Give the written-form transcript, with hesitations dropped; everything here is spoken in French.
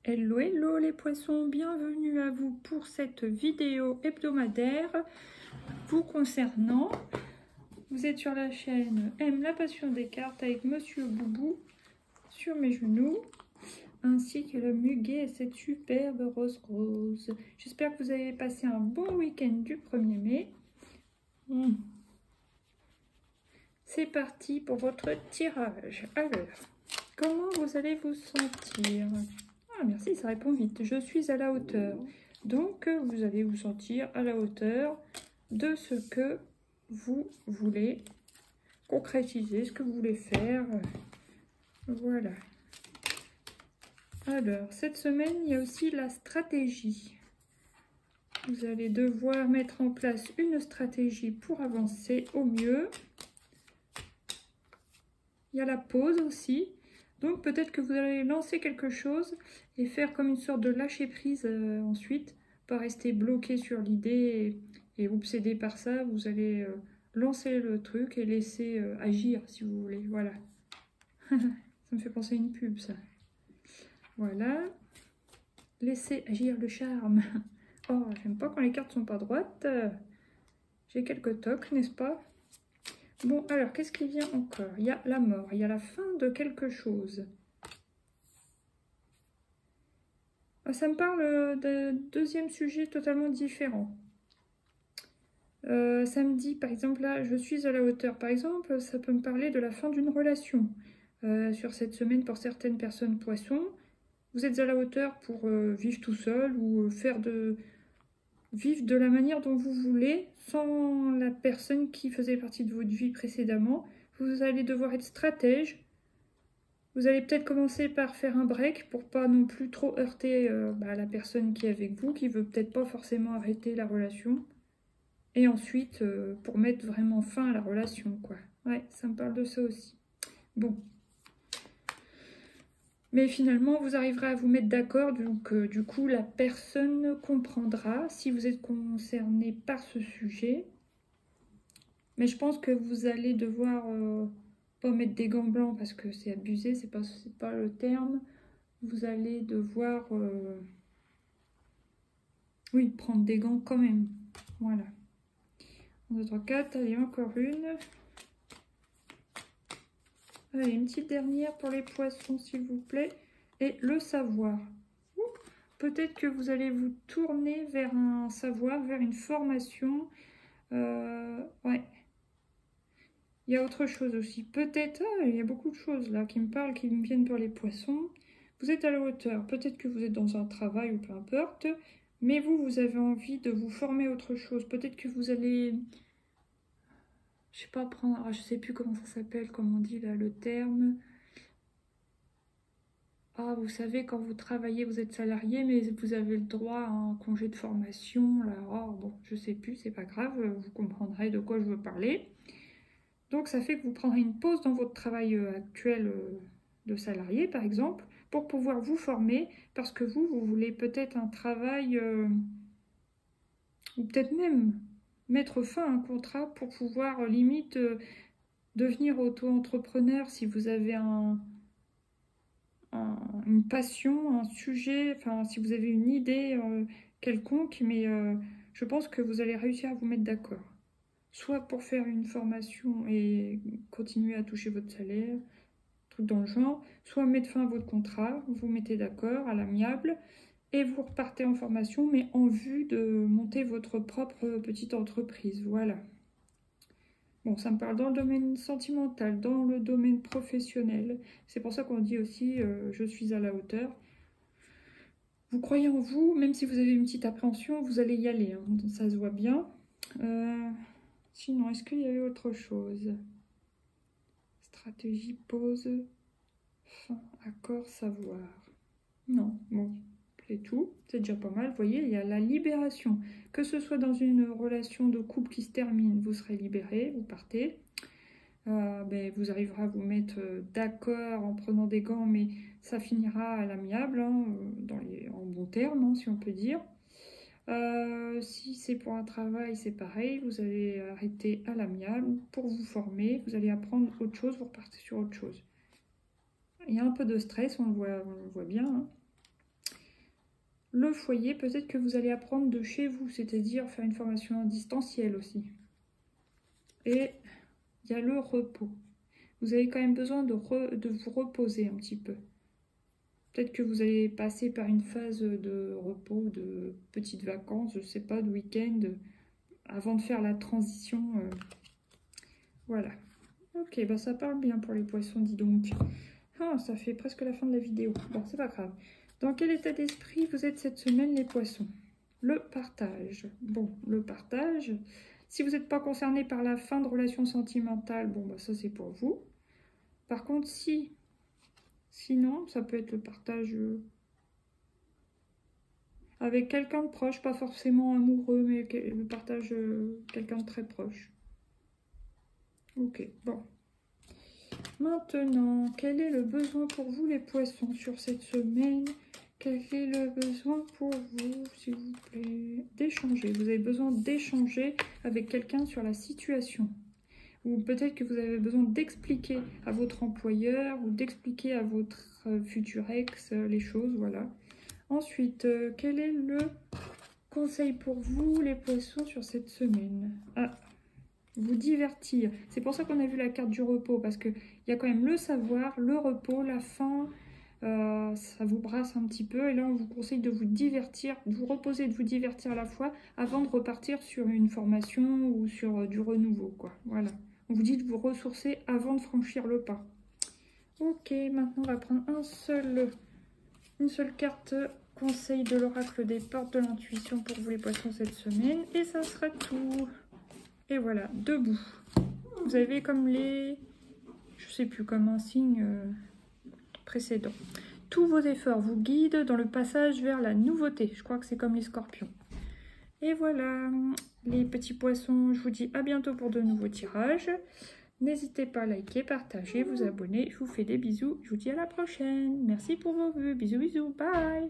Hello, hello les poissons, bienvenue à vous pour cette vidéo hebdomadaire vous concernant. Vous êtes sur la chaîne M, la passion des cartes avec Monsieur Boubou sur mes genoux, ainsi que le muguet et cette superbe rose. J'espère que vous avez passé un bon week-end du 1er mai. C'est parti pour votre tirage. Alors, comment vous allez vous sentir ? Ah, merci, ça répond vite. Je suis à la hauteur. Donc, vous allez vous sentir à la hauteur de ce que vous voulez concrétiser, ce que vous voulez faire. Voilà. Alors, cette semaine, il y a aussi la stratégie. Vous allez devoir mettre en place une stratégie pour avancer au mieux. Il y a la pause aussi. Donc peut-être que vous allez lancer quelque chose et faire comme une sorte de lâcher prise ensuite, pas rester bloqué sur l'idée et obsédé par ça. Vous allez lancer le truc et laisser agir si vous voulez. Voilà. Ça me fait penser à une pub ça. Voilà. Laissez agir le charme. Oh, j'aime pas quand les cartes sont pas droites. J'ai quelques tocs, n'est-ce pas ? Bon, alors, qu'est-ce qui vient encore? Il y a la mort, il y a la fin de quelque chose. Ça me parle d'un deuxième sujet totalement différent. Ça me dit, par exemple, là, je suis à la hauteur. Par exemple, ça peut me parler de la fin d'une relation. Sur cette semaine, pour certaines personnes poissons, vous êtes à la hauteur pour vivre tout seul ou vivre de la manière dont vous voulez, sans la personne qui faisait partie de votre vie précédemment. Vous allez devoir être stratège. Vous allez peut-être commencer par faire un break pour pas non plus trop heurter la personne qui est avec vous, qui veut peut-être pas forcément arrêter la relation. Et ensuite, pour mettre vraiment fin à la relation, quoi. Ouais, ça me parle de ça aussi. Bon. Mais finalement, vous arriverez à vous mettre d'accord, donc du coup, la personne comprendra si vous êtes concerné par ce sujet. Mais je pense que vous allez devoir pas mettre des gants blancs parce que c'est abusé, c'est pas le terme. Vous allez devoir, oui, prendre des gants quand même. Voilà. 1, 2, 3, 4, allez, encore une. Allez, une petite dernière pour les poissons, s'il vous plaît. Et le savoir. Peut-être que vous allez vous tourner vers un savoir, vers une formation. Ouais. Il y a autre chose aussi. Peut-être, il y a beaucoup de choses là qui me parlent, qui me viennent pour les poissons. Vous êtes à la hauteur. Peut-être que vous êtes dans un travail ou peu importe. Mais vous avez envie de vous former autre chose. Peut-être que vous allez... Je sais pas, prendre... Ah, je sais plus comment ça s'appelle, comme on dit là, le terme. Ah, vous savez, quand vous travaillez, vous êtes salarié, mais vous avez le droit à un congé de formation. Là, oh, bon, je sais plus, c'est pas grave, vous comprendrez de quoi je veux parler. Donc, ça fait que vous prendrez une pause dans votre travail actuel de salarié, par exemple, pour pouvoir vous former, parce que vous voulez peut-être un travail, ou peut-être même mettre fin à un contrat pour pouvoir, limite, devenir auto-entrepreneur si vous avez une passion, un sujet, enfin si vous avez une idée quelconque, mais je pense que vous allez réussir à vous mettre d'accord. Soit pour faire une formation et continuer à toucher votre salaire, truc dans le genre, soit mettre fin à votre contrat, vous mettez d'accord à l'amiable et vous repartez en formation, mais en vue de monter votre propre petite entreprise, voilà. Bon, ça me parle dans le domaine sentimental, dans le domaine professionnel. C'est pour ça qu'on dit aussi je suis à la hauteur. Vous croyez en vous, même si vous avez une petite appréhension, vous allez y aller. Hein, ça se voit bien. Sinon, est-ce qu'il y avait autre chose? Stratégie, pause, fin, accord, savoir. Non, bon, c'est tout. C'est déjà pas mal. Vous voyez, il y a la libération. Que ce soit dans une relation de couple qui se termine, vous serez libéré, vous partez. Vous arriverez à vous mettre d'accord en prenant des gants, mais ça finira à l'amiable, hein, en bon terme, hein, si on peut dire. Si c'est pour un travail, c'est pareil, vous allez arrêter à l'amiable pour vous former, vous allez apprendre autre chose, vous repartez sur autre chose. Il y a un peu de stress, on le voit bien. Hein. le foyer, peut-être que vous allez apprendre de chez vous, c'est-à-dire faire une formation en distanciel aussi. Et il y a le repos. Vous avez quand même besoin de vous reposer un petit peu. Peut-être que vous allez passer par une phase de repos, de petites vacances, je ne sais pas, de week-end, avant de faire la transition. Voilà. Ok, bah ça parle bien pour les poissons, dis donc. Ah, ça fait presque la fin de la vidéo. Bon, c'est pas grave. Dans quel état d'esprit vous êtes cette semaine, les poissons? Le partage. Bon, le partage. Si vous n'êtes pas concerné par la fin de relation sentimentale, bon, bah ça c'est pour vous. Par contre, sinon, ça peut être le partage avec quelqu'un de proche, pas forcément amoureux, mais le partage quelqu'un de très proche. Ok, bon. Maintenant, quel est le besoin pour vous, les poissons, sur cette semaine? Quel est le besoin pour vous, s'il vous plaît? D'échanger. Vous avez besoin d'échanger avec quelqu'un sur la situation. Ou peut-être que vous avez besoin d'expliquer à votre employeur ou d'expliquer à votre futur ex les choses, voilà. Ensuite, quel est le conseil pour vous, les poissons, sur cette semaine? Ah, vous divertir. C'est pour ça qu'on a vu la carte du repos, parce qu'il y a quand même le savoir, le repos, la faim, ça vous brasse un petit peu. Et là, on vous conseille de vous divertir, de vous reposer, de vous divertir à la fois, avant de repartir sur une formation ou sur du renouveau, quoi. Voilà. On vous dit de vous ressourcer avant de franchir le pas. Ok, maintenant on va prendre une seule carte conseil de l'oracle des portes de l'intuition pour vous les poissons cette semaine. Et ça sera tout. Et voilà, debout. Vous avez comme les... je sais plus, comme un signe précédent. Tous vos efforts vous guident dans le passage vers la nouveauté. Je crois que c'est comme les scorpions. Et voilà, les petits poissons, je vous dis à bientôt pour de nouveaux tirages. N'hésitez pas à liker, partager, vous abonner. Je vous fais des bisous. Je vous dis à la prochaine. Merci pour vos vues. Bisous, bisous. Bye.